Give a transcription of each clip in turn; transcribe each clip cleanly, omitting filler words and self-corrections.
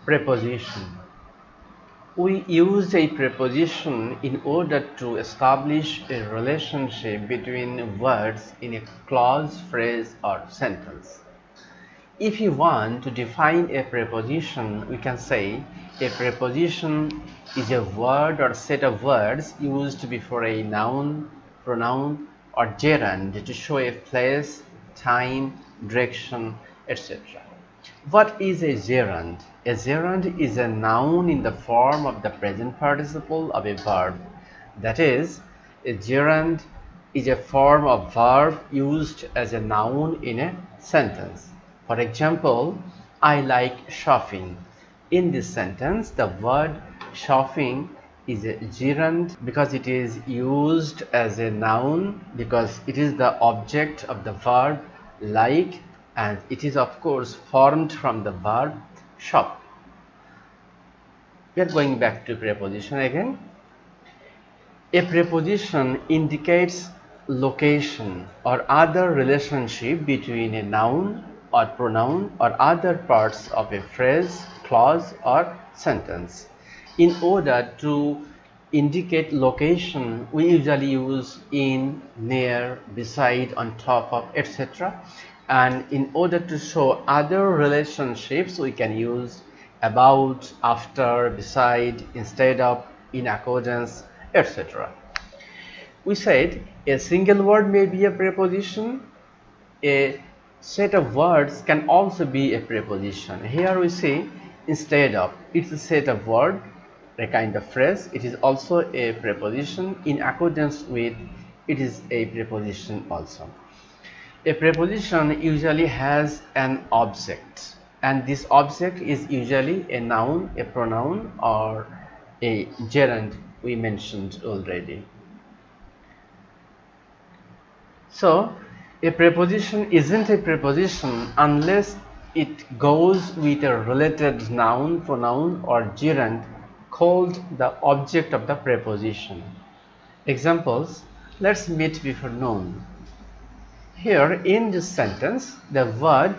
Preposition. We use a preposition in order to establish a relationship between words in a clause, phrase, or sentence. If you want to define a preposition, we can say a preposition is a word or set of words used before a noun, pronoun, or gerund to show a place, time, direction, etc. What is a gerund? A gerund is a noun in the form of the present participle of a verb. That is, a gerund is a form of verb used as a noun in a sentence. For example, I like shopping. In this sentence, the word shopping is a gerund because it is used as a noun because it is the object of the verb like, and it is of course formed from the verb shop. We are going back to preposition again. A preposition indicates location or other relationship between a noun or pronoun or other parts of a phrase, clause, or sentence. In order to indicate location, we usually use in, near, beside, on top of, etc. And in order to show other relationships, we can use about, after, beside, instead of, in accordance, etc. We said a single word may be a preposition. A set of words can also be a preposition. Here we say instead of. It's a set of word, a kind of phrase. It is also a preposition. In accordance with, it is a preposition also. A preposition usually has an object, and this object is usually a noun, a pronoun, or a gerund we mentioned already. So, a preposition isn't a preposition unless it goes with a related noun, pronoun, or gerund called the object of the preposition. Examples: let's meet before noon. Here in this sentence, the word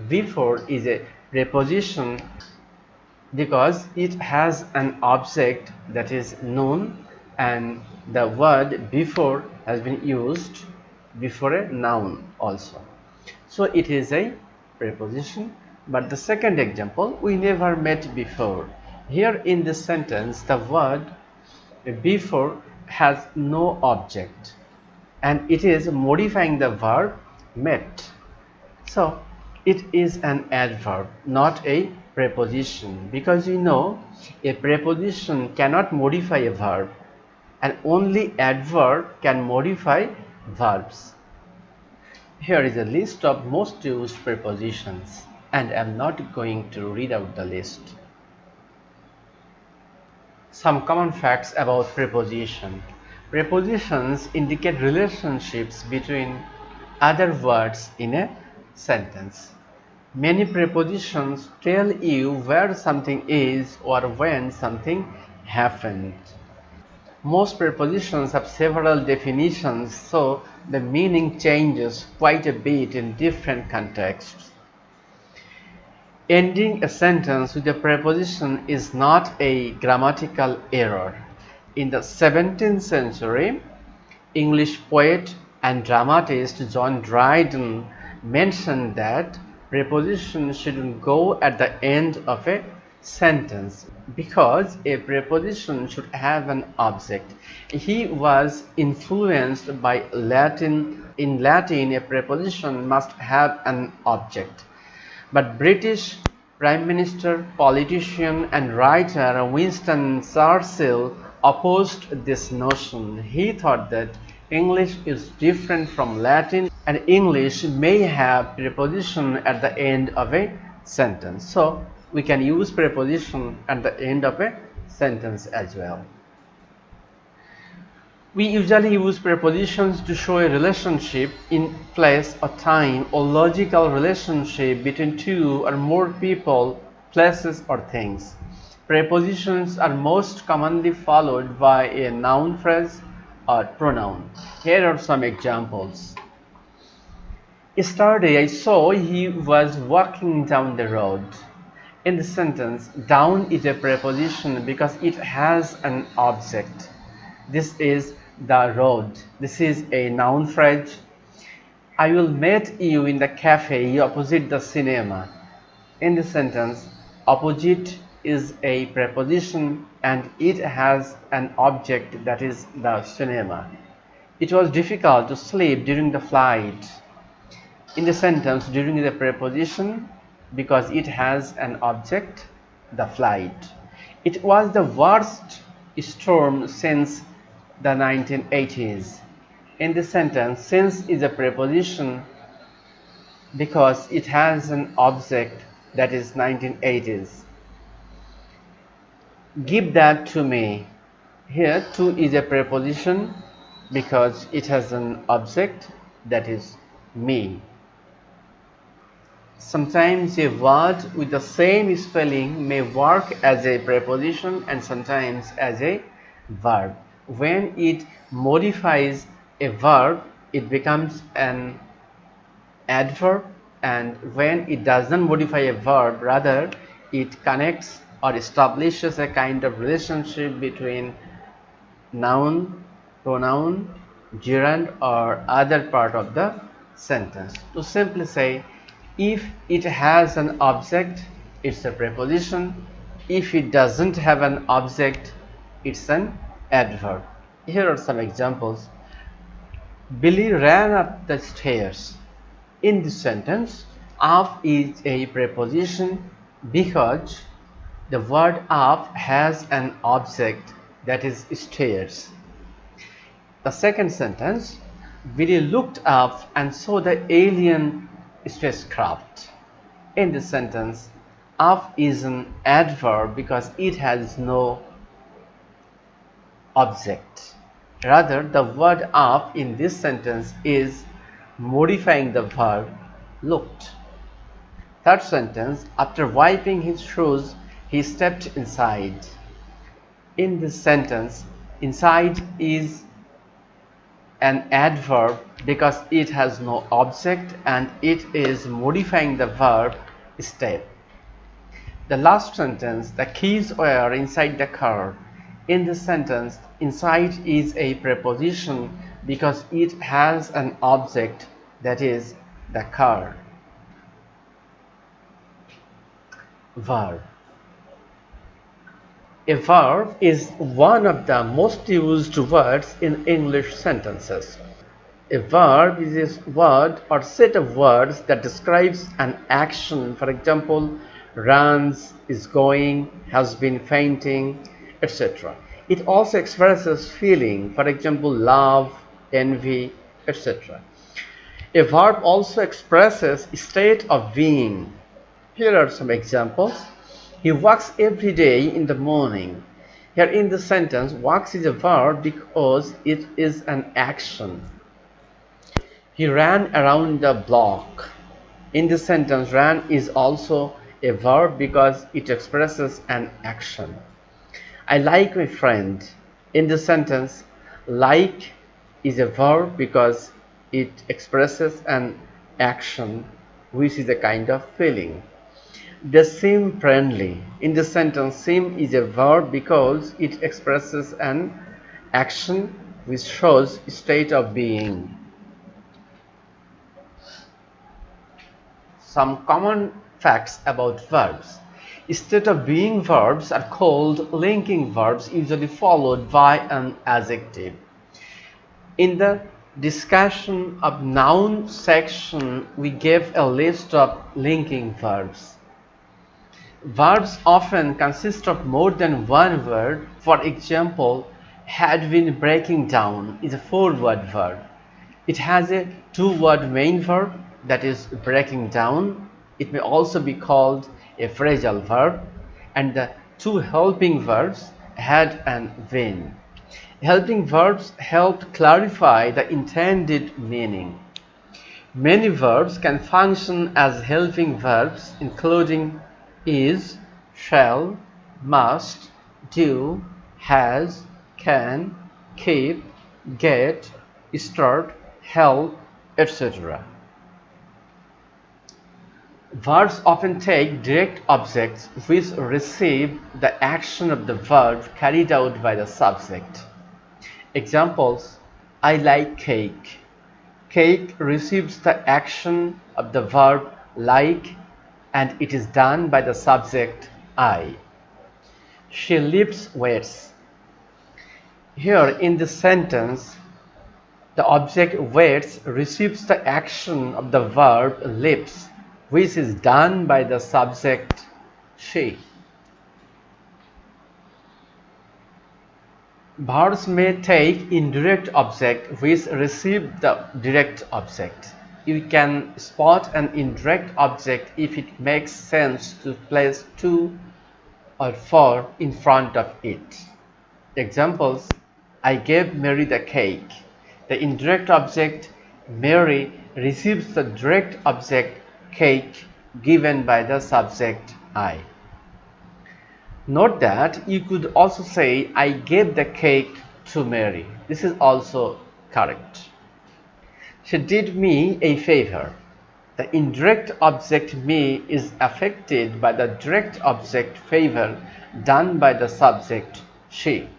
before is a preposition because it has an object that is known, and the word before has been used before a noun also. So it is a preposition. But the second example, we never met before. Here in this sentence, the word before has no object and it is modifying the verb met. So it is an adverb, not a preposition, because you know a preposition cannot modify a verb and only adverb can modify verbs. Here is a list of most used prepositions, and I am not going to read out the list. Some common facts about preposition. Prepositions indicate relationships between other words in a sentence. Many prepositions tell you where something is or when something happened. Most prepositions have several definitions, so the meaning changes quite a bit in different contexts. Ending a sentence with a preposition is not a grammatical error. In the 17th century, English poet and dramatist John Dryden mentioned that prepositions shouldn't go at the end of a sentence because a preposition should have an object. He was influenced by Latin. In Latin, a preposition must have an object. But British Prime Minister, politician, and writer Winston Churchill opposed this notion. He thought that English is different from Latin and English may have preposition at the end of a sentence. So we can use preposition at the end of a sentence as well. We usually use prepositions to show a relationship in place or time or logical relationship between two or more people, places, or things. Prepositions are most commonly followed by a noun phrase or pronoun. Here are some examples. Yesterday I saw he was walking down the road. In the sentence, down is a preposition because it has an object. This is the road. This is a noun phrase. I will meet you in the cafe opposite the cinema. In the sentence, opposite is a preposition and it has an object, that is the cinema. It was difficult to sleep during the flight. In the sentence, during the preposition because it has an object, the flight. It was the worst storm since the 1980s. In the sentence, since is a preposition because it has an object, that is 1980s. Give that to me. Here to is a preposition because it has an object, that is me. Sometimes a word with the same spelling may work as a preposition and sometimes as a verb. When it modifies a verb, it becomes an adverb, and when it doesn't modify a verb, rather it connects or establishes a kind of relationship between noun, pronoun, gerund or other part of the sentence. To simply say, if it has an object, it's a preposition. If it doesn't have an object, it's an adverb. Here are some examples. Billy ran up the stairs. In this sentence, up is a preposition because the word up has an object, that is stairs. The second sentence, Billy looked up and saw the alien spacecraft. In this sentence, up is an adverb because it has no object. Rather, the word up in this sentence is modifying the verb looked. Third sentence, after wiping his shoes, he stepped inside. In this sentence, inside is an adverb because it has no object and it is modifying the verb step. The last sentence, the keys were inside the car. In this sentence, inside is a preposition because it has an object, that is the car. Verb. A verb is one of the most used words in English sentences. A verb is a word or set of words that describes an action. For example, runs, is going, has been fainting, etc. It also expresses feeling. For example, love, envy, etc. A verb also expresses a state of being. Here are some examples. He walks every day in the morning. Here in the sentence, walks is a verb because it is an action. He ran around the block. In this sentence, ran is also a verb because it expresses an action. I like my friend. In this sentence, like is a verb because it expresses an action, which is a kind of feeling. They seem friendly. In this sentence, seem is a verb because it expresses an action which shows state of being. Some common facts about verbs. State of being verbs are called linking verbs, usually followed by an adjective. In the discussion of noun section, we gave a list of linking verbs. Verbs often consist of more than one word. For example, had been breaking down is a four-word verb. It has a two-word main verb, that is breaking down. It may also be called a phrasal verb, and the two helping verbs had and been. Helping verbs help clarify the intended meaning. Many verbs can function as helping verbs, including is, shall, must, do, has, can, keep, get, start, help, etc. Verbs often take direct objects which receive the action of the verb carried out by the subject. Examples: I like cake. Cake receives the action of the verb like and it is done by the subject I. She lifts weights. Here in this sentence, the object weights receives the action of the verb lifts, which is done by the subject she. Verbs may take indirect object which receive the direct object. You can spot an indirect object if it makes sense to place to or for in front of it. Examples: I gave Mary the cake. The indirect object Mary receives the direct object cake given by the subject I. Note that you could also say I gave the cake to Mary. This is also correct. She did me a favor. The indirect object me is affected by the direct object favor done by the subject she.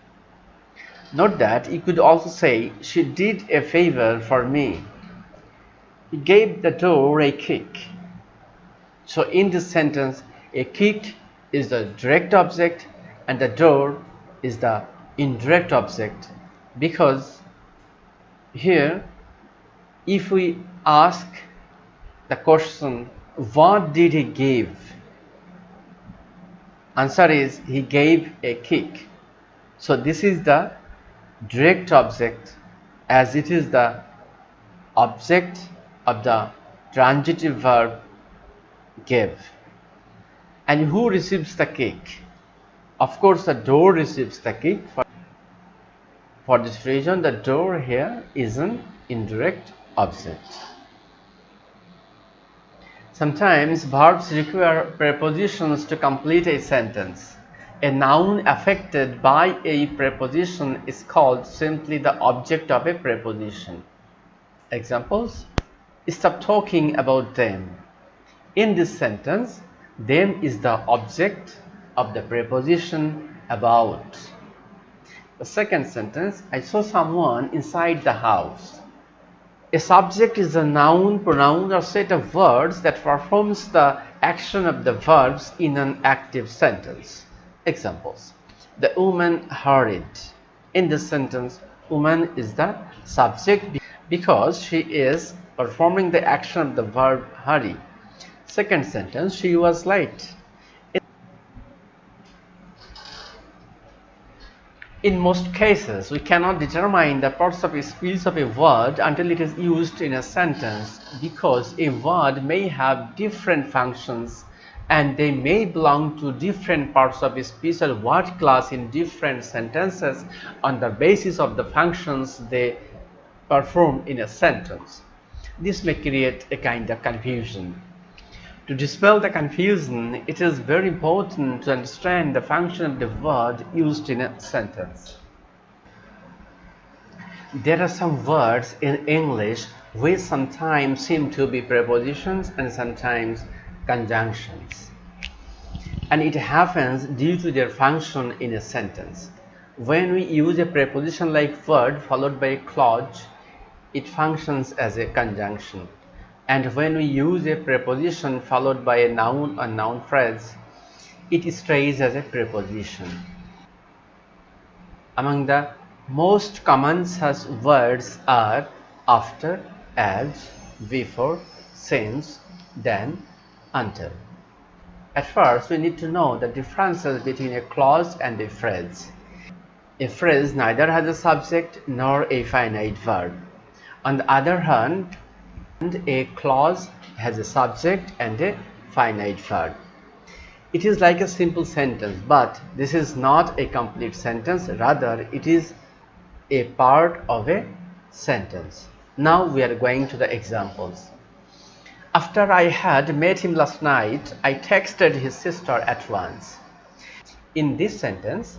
Note that you could also say she did a favor for me. He gave the door a kick. So in this sentence, a kick is the direct object and the door is the indirect object, because here if we ask the question what did he give, answer is he gave a kick. So this is the direct object as it is the object of the transitive verb give. And who receives the kick? Of course the door receives the kick. For this reason the door here is an indirect object. Sometimes verbs require prepositions to complete a sentence. A noun affected by a preposition is called simply the object of a preposition. Examples: stop talking about them. In this sentence, them is the object of the preposition about. The second sentence, I saw someone inside the house. A subject is a noun, pronoun, or set of words that performs the action of the verbs in an active sentence. Examples: the woman hurried. In this sentence, woman is the subject because she is performing the action of the verb hurry. Second sentence, she was late. In most cases, we cannot determine the parts of a speech of a word until it is used in a sentence, because a word may have different functions and they may belong to different parts of a speech or word class in different sentences on the basis of the functions they perform in a sentence. This may create a kind of confusion. To dispel the confusion, it is very important to understand the function of the word used in a sentence. There are some words in English which sometimes seem to be prepositions and sometimes conjunctions. And it happens due to their function in a sentence. When we use a preposition like word followed by a clause, it functions as a conjunction. And when we use a preposition followed by a noun or noun phrase, it stays as a preposition. Among the most common such words are after, as, before, since, then, until. At first, we need to know the differences between a clause and a phrase. A phrase neither has a subject nor a finite verb. On the other hand, a clause has a subject and a finite verb. It is like a simple sentence, but this is not a complete sentence, rather it is a part of a sentence. Now we are going to the examples. After I had met him last night, I texted his sister at once. In this sentence,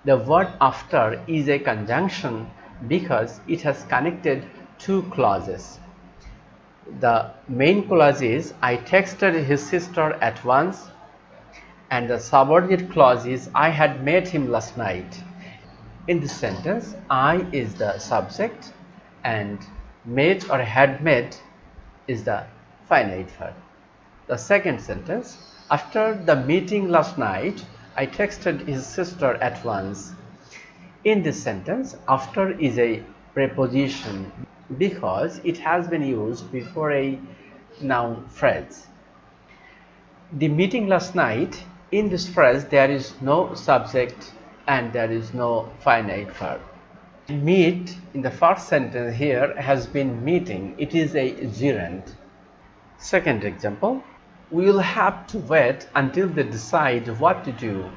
the word after is a conjunction because it has connected two clauses. The main clause is I texted his sister at once, and the subordinate clause is I had met him last night. In this sentence, I is the subject and met or had met is the finite verb. The second sentence, after the meeting last night, I texted his sister at once. In this sentence, after is a preposition because it has been used before a noun phrase. The meeting last night, in this phrase there is no subject and there is no finite verb. Meet in the first sentence here has been meeting, it is a gerund. Second example, we will have to wait until they decide what to do.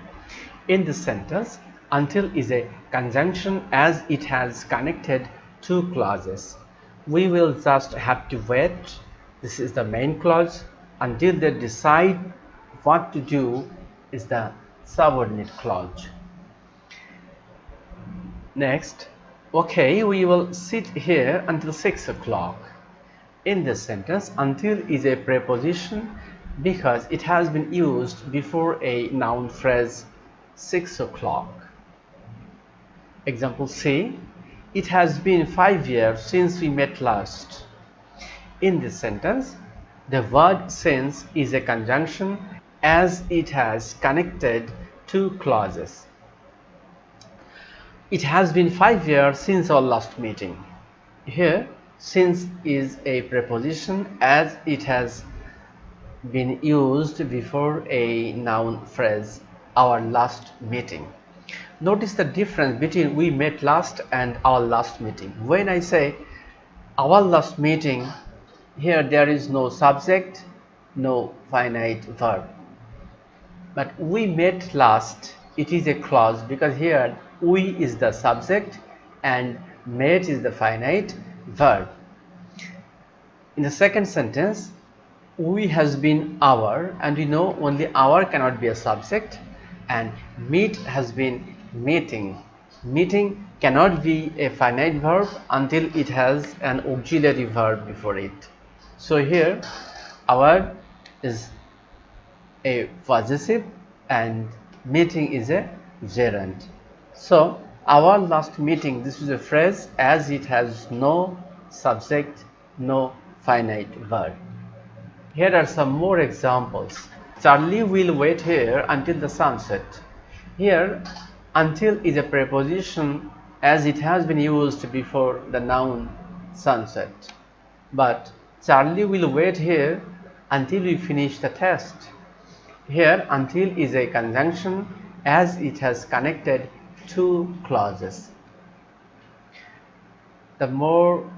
In this sentence, until is a conjunction as it has connected two clauses. We will just have to wait. This is the main clause. Until they decide what to do is the subordinate clause. Next, okay, we will sit here until 6 o'clock. In this sentence, until is a preposition because it has been used before a noun phrase 6 o'clock. Example C, it has been 5 years since we met last. In this sentence, the word since is a conjunction as it has connected two clauses. It has been 5 years since our last meeting. Here, since is a preposition as it has been used before a noun phrase, our last meeting. Notice the difference between we met last and our last meeting. When I say our last meeting, here there is no subject, no finite verb. But we met last, it is a clause because here we is the subject and met is the finite verb. In the second sentence, we has been our, and we know only our cannot be a subject, and meet has been meeting. Meeting cannot be a finite verb until it has an auxiliary verb before it. So here our is a possessive and meeting is a gerund. So our last meeting, this is a phrase as it has no subject, no finite verb. Here are some more examples. Charlie will wait here until the sunset. Here, until is a preposition as it has been used before the noun sunset. But Charlie will wait here until we finish the test. Here, until is a conjunction as it has connected two clauses. The more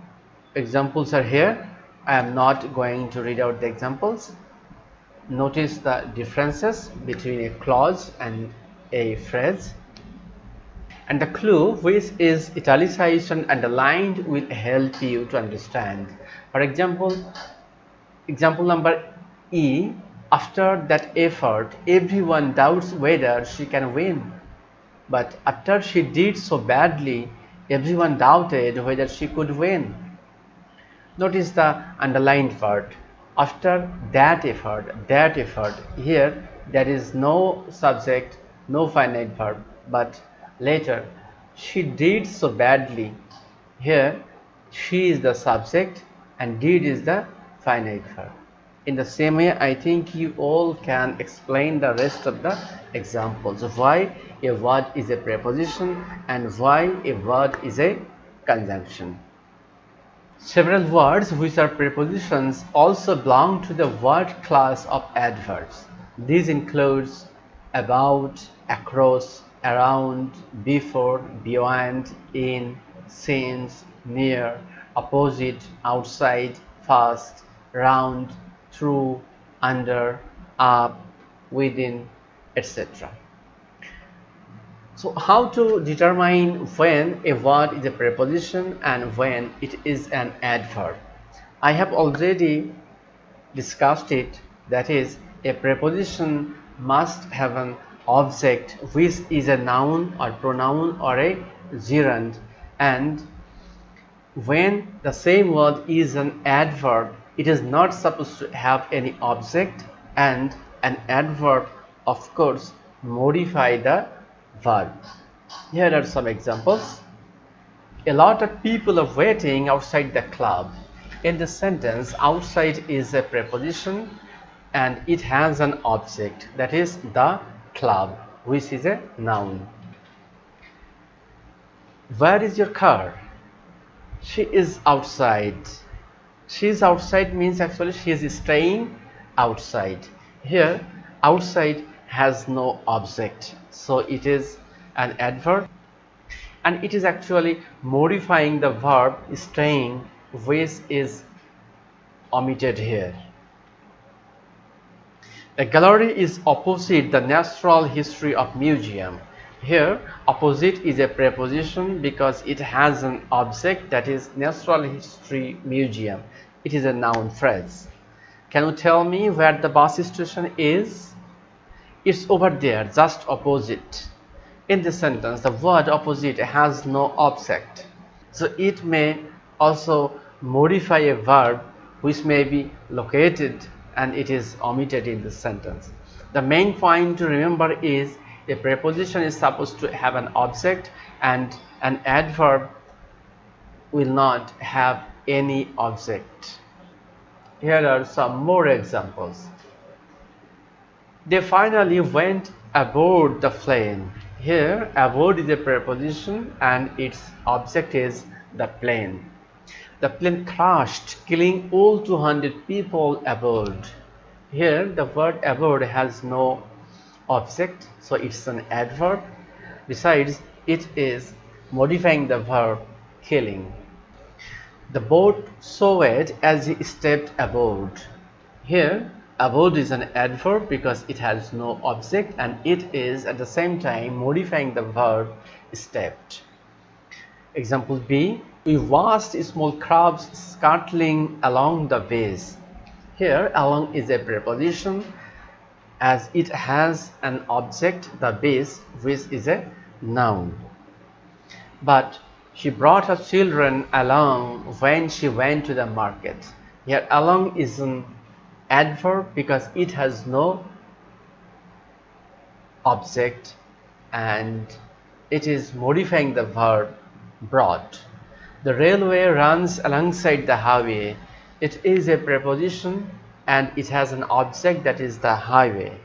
examples are here. I am not going to read out the examples. Notice the differences between a clause and a phrase. And the clue, which is italicized and underlined, will help you to understand. For example, example number E, after that effort, everyone doubts whether she can win. But after she did so badly, everyone doubted whether she could win. Notice the underlined word. After that effort, here there is no subject, no finite verb, but later she did so badly. Here she is the subject and did is the finite verb. In the same way, I think you all can explain the rest of the examples of why a word is a preposition and why a word is a conjunction. Several words which are prepositions also belong to the word class of adverbs. These includes about, across, around, before, beyond, in, since, near, opposite, outside, fast, round, through, under, up, within, etc. So how to determine when a word is a preposition and when it is an adverb? I have already discussed it. That is, a preposition must have an object which is a noun or pronoun or a gerund, and when the same word is an adverb, It is not supposed to have any object, and an adverb, of course, modify the verb. Here are some examples. A lot of people are waiting outside the club. In the sentence, outside is a preposition and it has an object, that is the club, which is a noun. Where is your car? She is outside. She is outside means actually she is staying outside. Here, outside has no object, so it is an adverb, and it is actually modifying the verb staying, which is omitted here. A gallery is opposite the Natural History of Museum. Here, opposite is a preposition because it has an object, that is Natural History Museum. It is a noun phrase. Can you tell me where the bus station is? It's over there, just opposite. In this sentence, the word opposite has no object. So it may also modify a verb which may be located and it is omitted in this sentence. The main point to remember is a preposition is supposed to have an object and an adverb will not have any object. Here are some more examples. They finally went aboard the plane. Here, aboard is a preposition and its object is the plane. The plane crashed, killing all 200 people aboard. Here, the word aboard has no object, so it's an adverb. Besides, it is modifying the verb killing. The boat swayed as he stepped aboard. Here, aboard is an adverb because it has no object and it is at the same time modifying the verb stepped. Example B. We watched small crabs scuttling along the ways. Here, along is a preposition as it has an object, the base, which is a noun. But she brought her children along when she went to the market. Here, along is an adverb because it has no object and it is modifying the verb brought. The railway runs alongside the highway. It is a preposition and it has an object, that is the highway.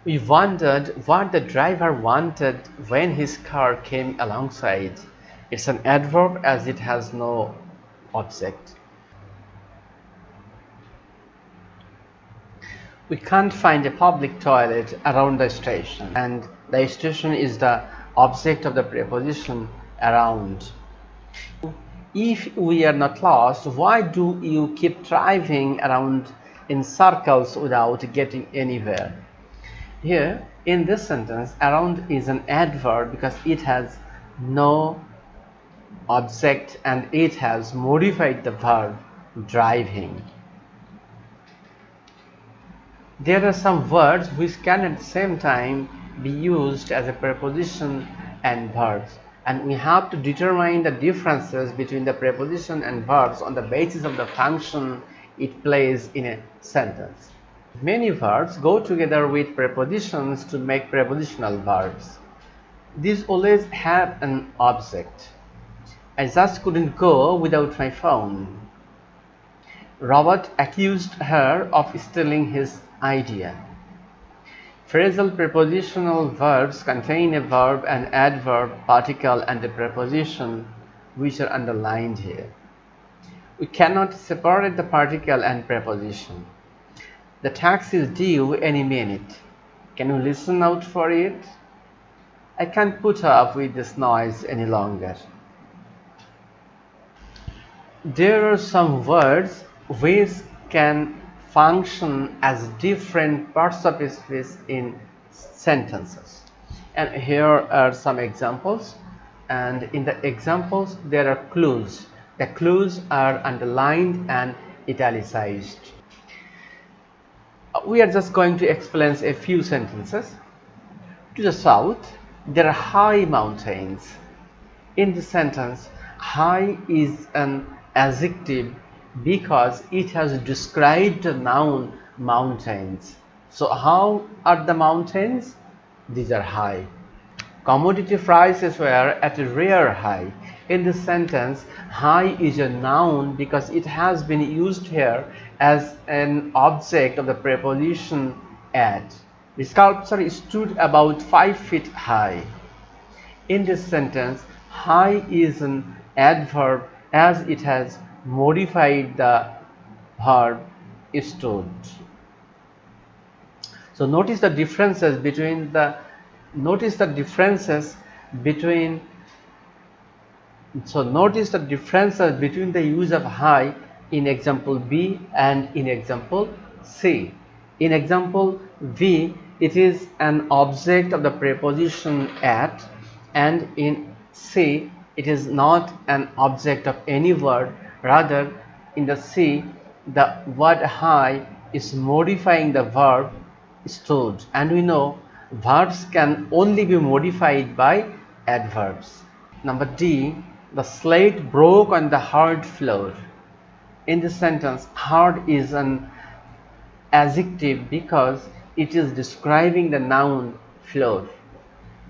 We wondered what the driver wanted when his car came alongside. It's an adverb as it has no object. We can't find a public toilet around the station, and the station is the object of the preposition around. If we are not lost, why do you keep driving around in circles without getting anywhere? Here, in this sentence, around is an adverb because it has no object and it has modified the verb driving. There are some words which can at the same time be used as a preposition and verbs, and we have to determine the differences between the preposition and verbs on the basis of the function it plays in a sentence. Many verbs go together with prepositions to make prepositional verbs. These always have an object. I just couldn't go without my phone. Robert accused her of stealing his idea. Phrasal prepositional verbs contain a verb, an adverb, particle, and a preposition, which are underlined here. We cannot separate the particle and preposition. The taxi is due any minute. Can you listen out for it? I can't put up with this noise any longer. There are some words which can function as different parts of speech in sentences. And here are some examples. And in the examples, there are clues. The clues are underlined and italicized. We are just going to explain a few sentences. To the south, there are high mountains. In the sentence, high is an adjective because it has described the noun mountains. So how are the mountains? These are high. Commodity prices were at a rare high. In this sentence, high is a noun because it has been used here as an object of the preposition at. The sculpture stood about 5 feet high. In this sentence, high is an adverb as it has modified the verb stood. So notice the differences between notice the differences between the use of high in example B and in example C. In example B, it is an object of the preposition at, and in C, it is not an object of any word. Rather, in the C, the word high is modifying the verb stood, and we know verbs can only be modified by adverbs. Number D, the slate broke on the hard floor. In this sentence, hard is an adjective because it is describing the noun floor.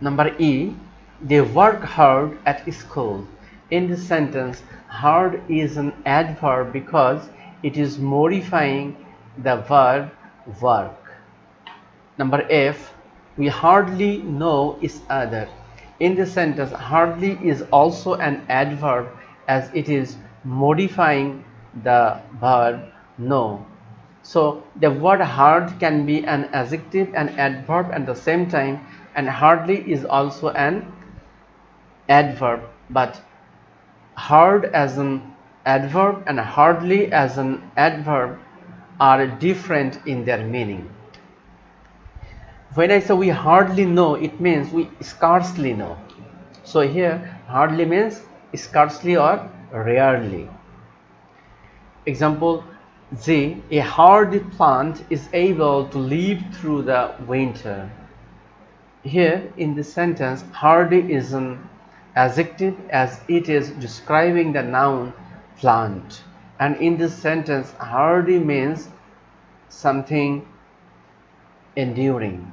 Number E, they work hard at school. In this sentence, hard is an adverb because it is modifying the verb work. Number F, we hardly know each other. In this sentence, hardly is also an adverb as it is modifying the verb know. So the word hard can be an adjective and adverb at the same time, and hardly is also an adverb, but hard as an adverb and hardly as an adverb are different in their meaning. When I say we hardly know, it means we scarcely know. So here, hardly means scarcely or rarely. Example Z, a hardy plant is able to live through the winter. Here in this sentence, hardy is an adjective as it is describing the noun plant. And in this sentence, hardy means something enduring.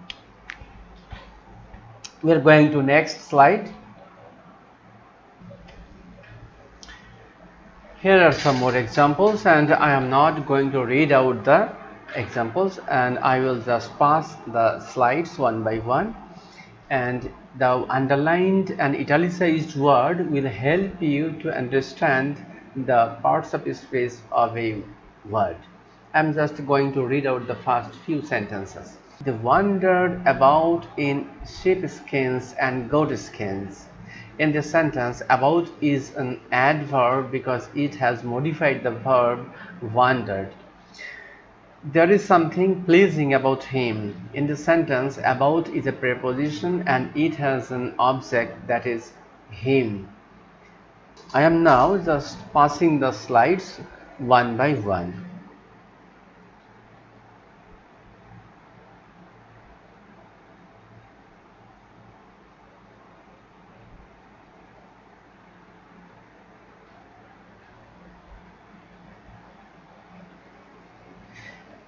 We are going to next slide. Here are some more examples, and I am not going to read out the examples, and I will just pass the slides one by one, and the underlined and italicized word will help you to understand the parts of space of a word. I'm just going to read out the first few sentences. They wandered about in sheepskins and goatskins. In this sentence, about is an adverb because it has modified the verb wandered. There is something pleasing about him. In the sentence, about is a preposition and it has an object, that is him. I am now just passing the slides one by one.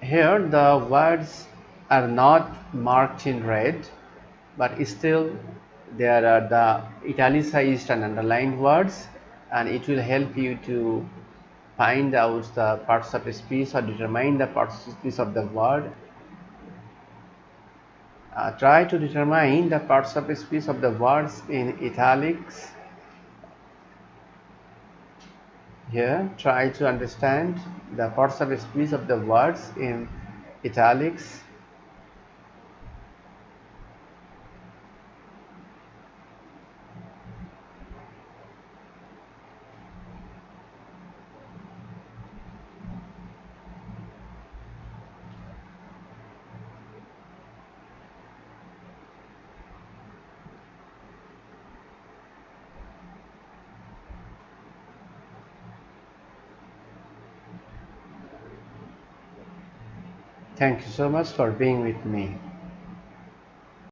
Here the words are not marked in red, but still there are the italicized and underlined words, and it will help you to find out the parts of speech or determine the parts of speech of the word. Try to determine the parts of speech of the words in italics. Here, try to understand the parts of speech of the words in italics. Thank you so much for being with me.